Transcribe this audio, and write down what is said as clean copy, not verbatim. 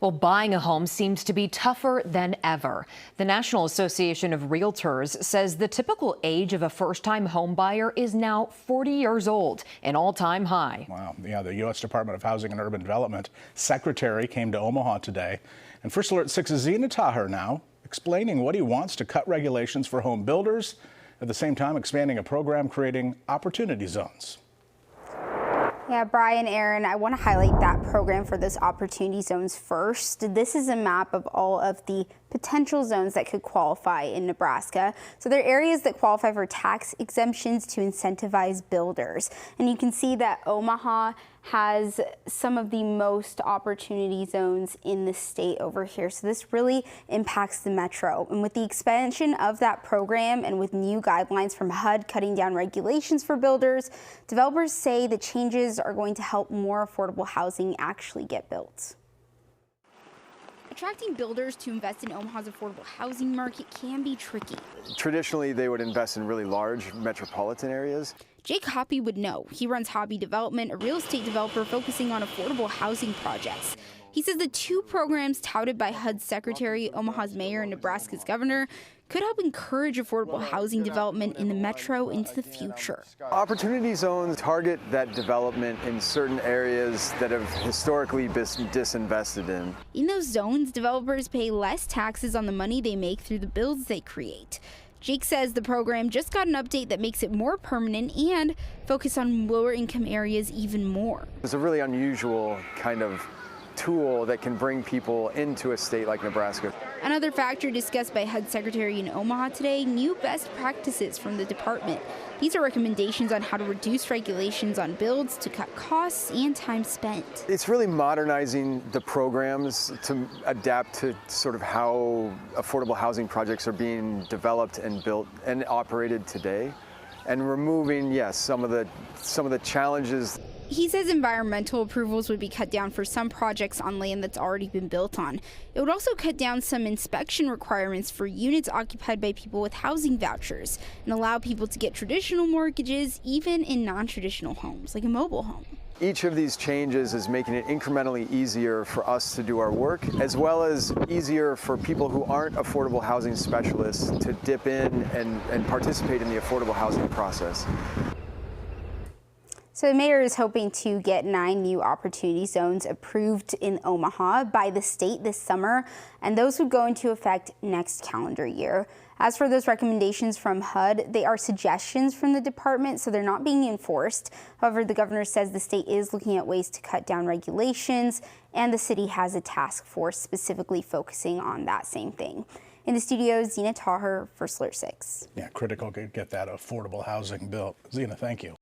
Well, buying a home seems to be tougher than ever. The National Association of Realtors says the typical age of a first-time home buyer is now 40 years old, an all-time high. Wow. Yeah, the U.S. Department of Housing and Urban Development Secretary came to Omaha today. And First Alert 6's Zina Taher now explaining what he wants to cut regulations for home builders, at the same time expanding a program creating opportunity zones. Yeah, Brian, Aaron, I want to highlight that program for those opportunity zones first. This is a map of all of the potential zones that could qualify in Nebraska. So there are areas that qualify for tax exemptions to incentivize builders. And you can see that Omaha has some of the most opportunity zones in the state over here. So this really impacts the metro. And with the expansion of that program and with new guidelines from HUD cutting down regulations for builders, developers say the changes are going to help more affordable housing actually get built. Attracting builders to invest in Omaha's affordable housing market can be tricky. Traditionally, they would invest in really large metropolitan areas. Jake Hoppy would know. He runs Hobby Development, a real estate developer focusing on affordable housing projects. He says the two programs touted by HUD Secretary, Omaha's mayor, and Nebraska's governor could help encourage affordable housing development in the metro into the future. Opportunity zones target that development in certain areas that have historically been disinvested in. In those zones, developers pay less taxes on the money they make through the builds they create. Jake says the program just got an update that makes it more permanent and focus on lower income areas even more. It's a really unusual kind of tool that can bring people into a state like Nebraska. Another factor discussed by HUD Secretary in Omaha today, new best practices from the department. These are recommendations on how to reduce regulations on builds to cut costs and time spent. It's really modernizing the programs to adapt to sort of how affordable housing projects are being developed and built and operated today, and removing, yes, some of the challenges. He says environmental approvals would be cut down for some projects on land that's already been built on. It would also cut down some inspection requirements for units occupied by people with housing vouchers and allow people to get traditional mortgages even in non-traditional homes, like a mobile home. Each of these changes is making it incrementally easier for us to do our work, as well as easier for people who aren't affordable housing specialists to dip in and participate in the affordable housing process. So the mayor is hoping to get 9 new opportunity zones approved in Omaha by the state this summer, and those would go into effect next calendar year. As for those recommendations from HUD, they are suggestions from the department, so they're not being enforced. However, the governor says the state is looking at ways to cut down regulations, and the city has a task force specifically focusing on that same thing. In the studio, Zina Taher, First Alert 6. Yeah, critical to get that affordable housing built. Zina, thank you.